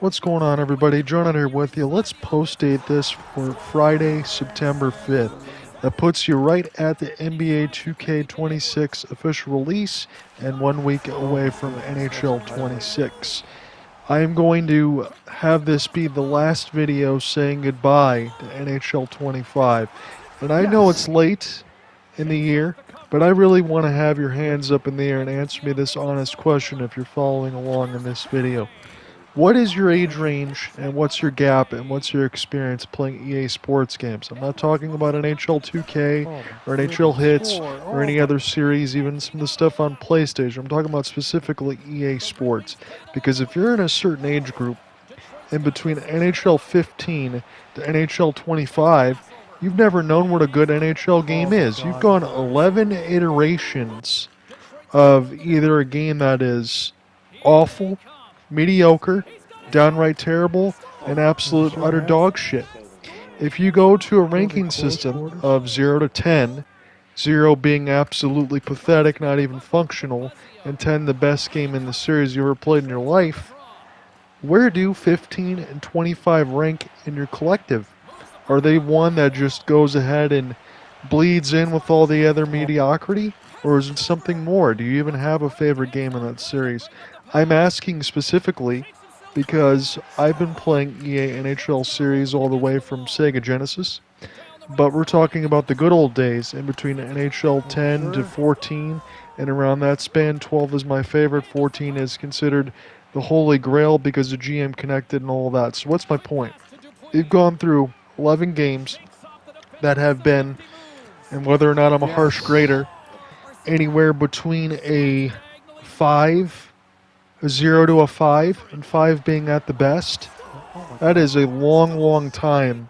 What's going on, everybody? John out here with you. Let's post-date this for Friday, September 5th. That puts you right at the NBA 2K26 official release and 1 week away from NHL 26. I am going to have this be the last video saying goodbye to NHL 25. And I know it's late in the year, but I really want to have your hands up in the air and answer me this honest question if you're following along in this video. What is your age range, and what's your gap, and what's your experience playing EA sports games? I'm not talking about NHL 2K or NHL Hits or any other series, even some of the stuff on PlayStation. I'm talking about specifically EA Sports. Because if you're in a certain age group, in between NHL 15 to NHL 25, you've never known what a good NHL game is. You've gone 11 iterations of either a game that is awful, mediocre, downright terrible, and absolute utter dog shit. If you go to a ranking system of 0 to 10, 0 being absolutely pathetic, not even functional, and 10 the best game in the series you ever played in your life, where do 15 and 25 rank in your collective? Are they one that just goes ahead and bleeds in with all the other mediocrity? Or is it something more? Do you even have a favorite game in that series? I'm asking specifically because I've been playing EA NHL series all the way from Sega Genesis, but we're talking about the good old days in between NHL 10 to 14, and around that span, 12 is my favorite, 14 is considered the holy grail because of GM Connected and all that. So what's my point? We've gone through 11 games that have been, and whether or not I'm a harsh grader, anywhere between a 0 to a 5, and 5 being at the best. That is a long, long time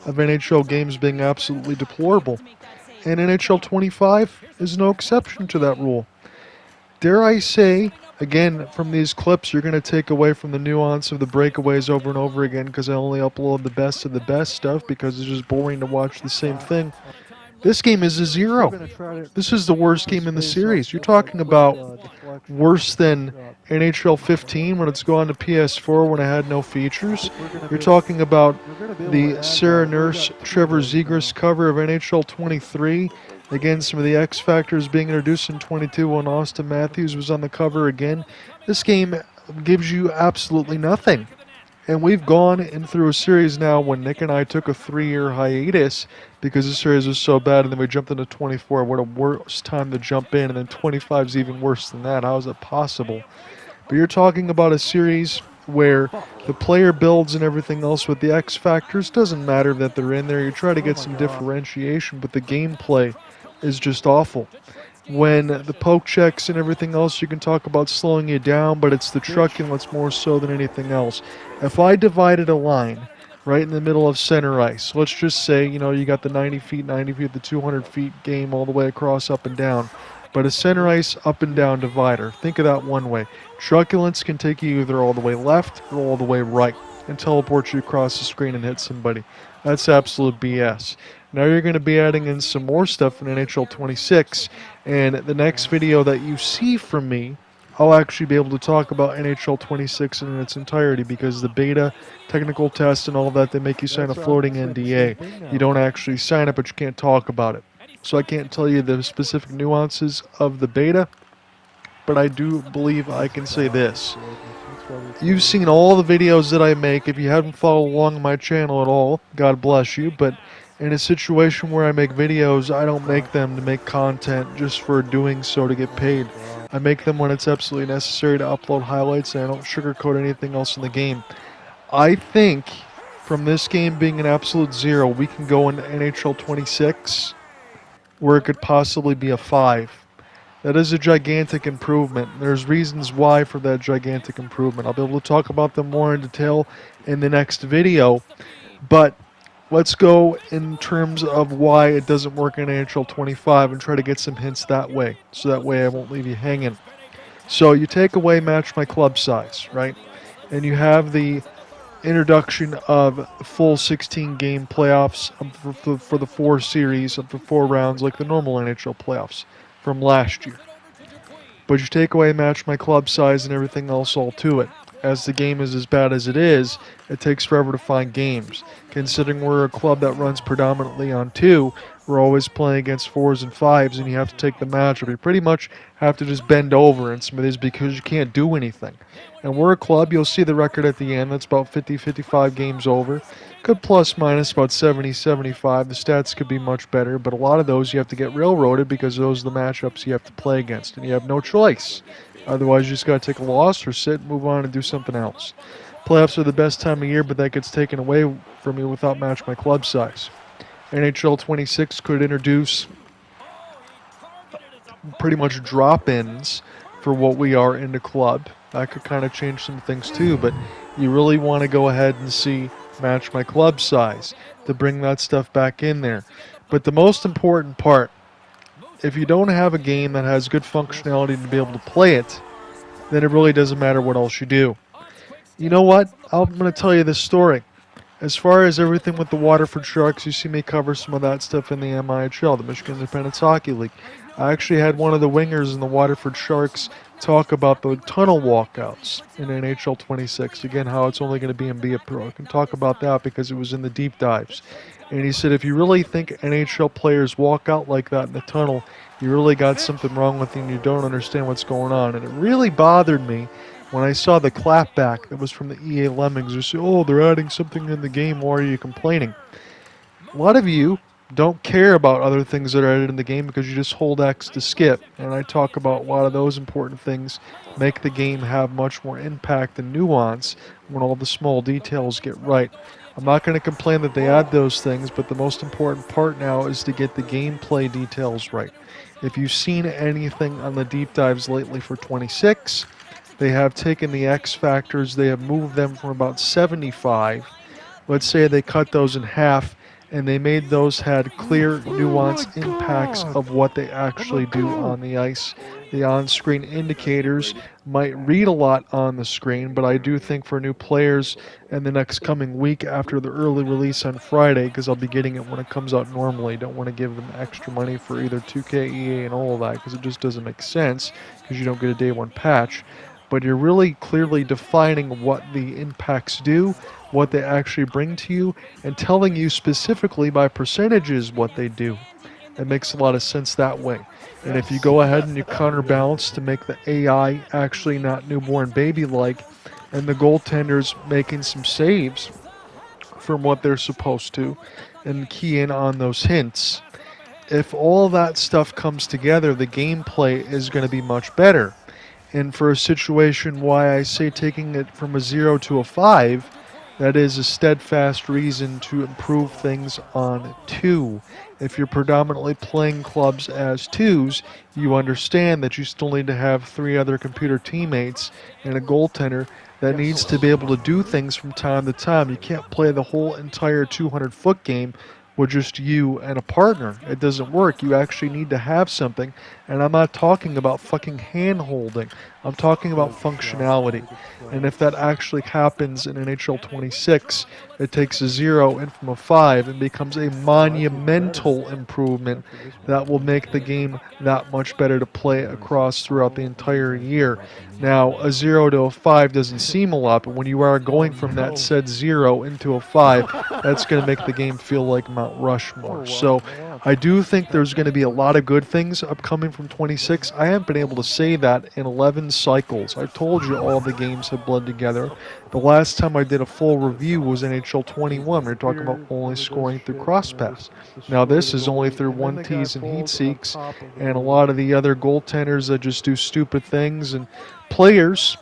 of NHL games being absolutely deplorable. And NHL 25 is no exception to that rule. Dare I say, again, from these clips, you're going to take away from the nuance of the breakaways over and over again because I only upload the best of the best stuff because it's just boring to watch the same thing. This game is a 0. This is the worst game in the series. You're talking about worse than NHL 15 when it's gone to PS4 when it had no features. You're talking about the Sarah Nurse, Trevor Zegras cover of NHL 23. Again, some of the X Factors being introduced in 22 when Austin Matthews was on the cover again. This game gives you absolutely nothing. And we've gone in through a series now when Nick and I took a 3-year hiatus because the series was so bad, and then we jumped into 24. What a worse time to jump in, and then 25 is even worse than that. How is it possible? But you're talking about a series where the player builds and everything else with the X Factors. Doesn't matter that they're in there. You try to get some differentiation, but the gameplay is just awful. When the poke checks and everything else, you can talk about slowing you down, but it's the truculence more so than anything else. If I divided a line right in the middle of center ice, let's just say, you got the 90 feet, the 200 feet game all the way across up and down, but a center ice up and down divider. Think of that one way. Truculence can take you either all the way left or all the way right and teleport you across the screen and hit somebody. That's absolute BS. Now you're going to be adding in some more stuff in NHL 26, and the next video that you see from me, I'll actually be able to talk about NHL 26 in its entirety because the beta, technical test, and all of that, they make you sign a floating NDA. You don't actually sign it, but you can't talk about it. So I can't tell you the specific nuances of the beta, but I do believe I can say this. You've seen all the videos that I make. If you haven't followed along on my channel at all, God bless you, but in a situation where I make videos, I don't make them to make content just for doing so to get paid. I make them when it's absolutely necessary to upload highlights, and I don't sugarcoat anything else in the game. I think from this game being an absolute 0, we can go into NHL 26 where it could possibly be a 5. That is a gigantic improvement. There's reasons why for that gigantic improvement. I'll be able to talk about them more in detail in the next video, but let's go in terms of why it doesn't work in NHL 25 and try to get some hints that way, so that way I won't leave you hanging. So you take away match my club size, right? And you have the introduction of full 16-game playoffs for the 4 series, of the 4 rounds, like the normal NHL playoffs from last year. But you take away match my club size and everything else all to it. as the game is as bad as it is, it takes forever to find games. Considering we're a club that runs predominantly on 2, we're always playing against 4s and 5s, and you have to take the matchup. You pretty much have to just bend over in some of these because you can't do anything. And we're a club, you'll see the record at the end, that's about 50, 55 games over. Could plus minus about 70, 75. The stats could be much better, but a lot of those you have to get railroaded because those are the matchups you have to play against, and you have no choice. Otherwise, you just got to take a loss or sit, move on, and do something else. Playoffs are the best time of year, but that gets taken away from you without match my club size. NHL 26 could introduce pretty much drop-ins for what we are in the club. That could kind of change some things too, but you really want to go ahead and see match my club size to bring that stuff back in there. But the most important part, if you don't have a game that has good functionality to be able to play it, then it really doesn't matter what else you do. You know what? I'm going to tell you this story. As far as everything with the Waterford Sharks, you see me cover some of that stuff in the MIHL, the Michigan Independence Hockey League. I actually had one of the wingers in the Waterford Sharks talk about the tunnel walkouts in NHL 26. Again, how it's only going to be in Be a Pro. I can talk about that because it was in the deep dives. And he said, if you really think NHL players walk out like that in the tunnel, you really got something wrong with you and you don't understand what's going on. And it really bothered me when I saw the clapback that was from the EA Lemmings. They said, oh, they're adding something in the game. Why are you complaining? A lot of you don't care about other things that are added in the game because you just hold X to skip. And I talk about a lot of those important things make the game have much more impact and nuance when all the small details get right. I'm not going to complain that they add those things, but the most important part now is to get the gameplay details right. If you've seen anything on the deep dives lately for 26, they have taken the X factors, they have moved them from about 75. Let's say they cut those in half, and they made those had clear, nuanced impacts of what they actually do on the ice. The on-screen indicators might read a lot on the screen, but I do think for new players in the next coming week after the early release on Friday, because I'll be getting it when it comes out normally, don't want to give them extra money for either 2K, EA, and all of that, because it just doesn't make sense, because you don't get a day one patch. But you're really clearly defining what the impacts do, what they actually bring to you, and telling you specifically by percentages what they do. It makes a lot of sense that way. And if you go ahead and you counterbalance to make the AI actually not newborn baby-like, and the goaltenders making some saves from what they're supposed to, and key in on those hints, if all that stuff comes together, the gameplay is going to be much better. And for a situation why I say taking it from a 0 to a 5, that is a steadfast reason to improve things on 2. If you're predominantly playing clubs as 2s, you understand that you still need to have 3 other computer teammates and a goaltender that needs to be able to do things from time to time. You can't play the whole entire 200-foot game with just you and a partner. It doesn't work. You actually need to have something. And I'm not talking about fucking hand-holding. I'm talking about functionality. And if that actually happens in NHL 26, it takes a 0 in from a 5 and becomes a monumental improvement that will make the game that much better to play across throughout the entire year. Now, a 0 to a 5 doesn't seem a lot, but when you are going from that said 0 into a 5, that's going to make the game feel like Mount Rushmore. So I do think there's going to be a lot of good things upcoming from 26. I haven't been able to say that in 11 cycles. I told you all the games have bled together. The last time I did a full review was NHL 21. We were talking about only scoring through cross-pass. Now this is only through 1Ts and heat seeks, and a lot of the other goaltenders that just do stupid things, and players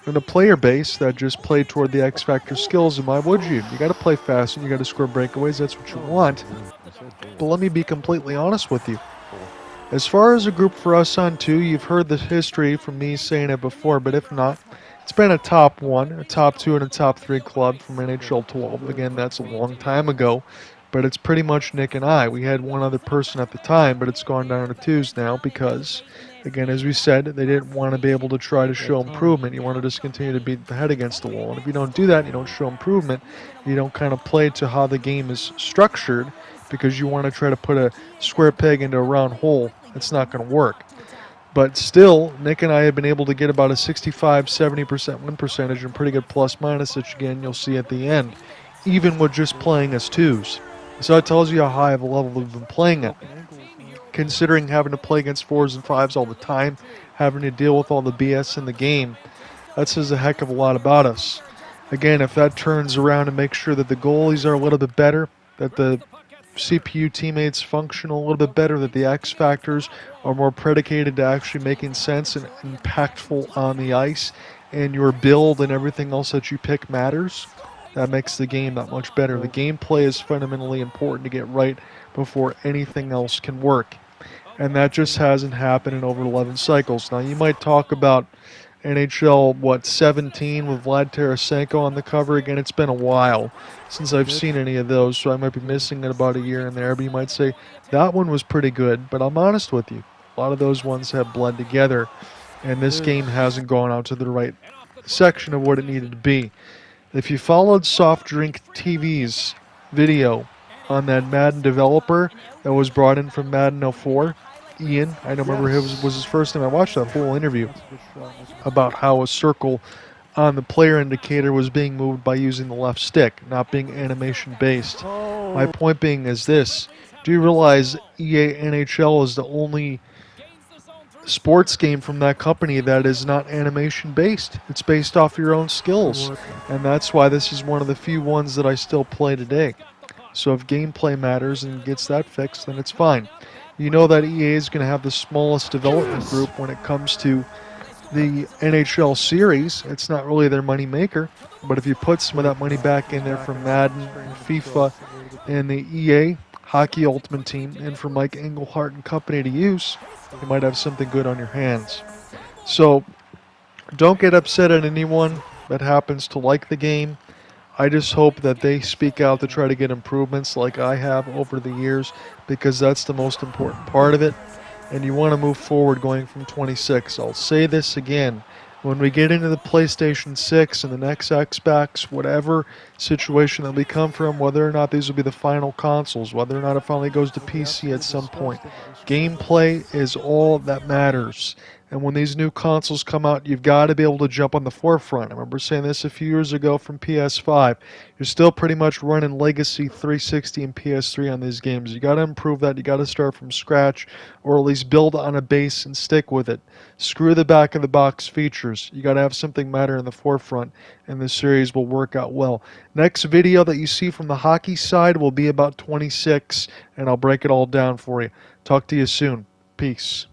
in a player base that just play toward the X Factor skills. And why would you? You got to play fast and you got to score breakaways. That's what you want. But let me be completely honest with you. As far as a group for us on 2, you've heard the history from me saying it before, but if not, it's been a top 1, a top 2, and a top 3 club from NHL 12. Again, that's a long time ago, but it's pretty much Nick and I. We had one other person at the time, but it's gone down to 2's now because, again, as we said, they didn't want to be able to try to show improvement. You want to just continue to beat the head against the wall. And if you don't do that, you don't show improvement, you don't kind of play to how the game is structured, because you want to try to put a square peg into a round hole. It's not going to work. But still, Nick and I have been able to get about a 65-70% win percentage and pretty good plus-minus, which again you'll see at the end, even with just playing as 2's. So that tells you how high of a level we've been playing at. Considering having to play against 4's and 5's all the time, having to deal with all the BS in the game, that says a heck of a lot about us. Again, if that turns around and makes sure that the goalies are a little bit better, that the CPU teammates function a little bit better, that the X factors are more predicated to actually making sense and impactful on the ice, and your build and everything else that you pick matters, that makes the game that much better. The gameplay is fundamentally important to get right before anything else can work. And that just hasn't happened in over 11 cycles. Now, you might talk about NHL, 17 with Vlad Tarasenko on the cover. Again, it's been a while since I've seen any of those, so I might be missing it about a year in there. But you might say, that one was pretty good. But I'm honest with you. A lot of those ones have bled together, and this game hasn't gone out to the right section of what it needed to be. If you followed Soft Drink TV's video on that Madden developer that was brought in from Madden 04, Ian, I don't remember it was his first name. I watched that whole interview about how a circle on the player indicator was being moved by using the left stick, not being animation based. My point being is this: do you realize EA NHL is the only sports game from that company that is not animation based? It's based off your own skills, and that's why this is one of the few ones that I still play today. So if gameplay matters and gets that fixed, then it's fine. You know that EA is going to have the smallest development group when it comes to the NHL series. It's not really their money maker, but if you put some of that money back in there from Madden, and FIFA, and the EA Hockey Ultimate Team, and for Mike Engelhart and company to use, you might have something good on your hands. So don't get upset at anyone that happens to like the game. I just hope that they speak out to try to get improvements like I have over the years, because that's the most important part of it. And you want to move forward going from 26. I'll say this again. When we get into the PlayStation 6 and the next Xbox, whatever situation that we come from, whether or not these will be the final consoles, whether or not it finally goes to PC at some point, gameplay is all that matters. And when these new consoles come out, you've got to be able to jump on the forefront. I remember saying this a few years ago from PS5. You're still pretty much running Legacy 360 and PS3 on these games. You got to improve that. You got to start from scratch, or at least build on a base and stick with it. Screw the back of the box features. You got to have something matter in the forefront, and the series will work out well. Next video that you see from the hockey side will be about 26, and I'll break it all down for you. Talk to you soon. Peace.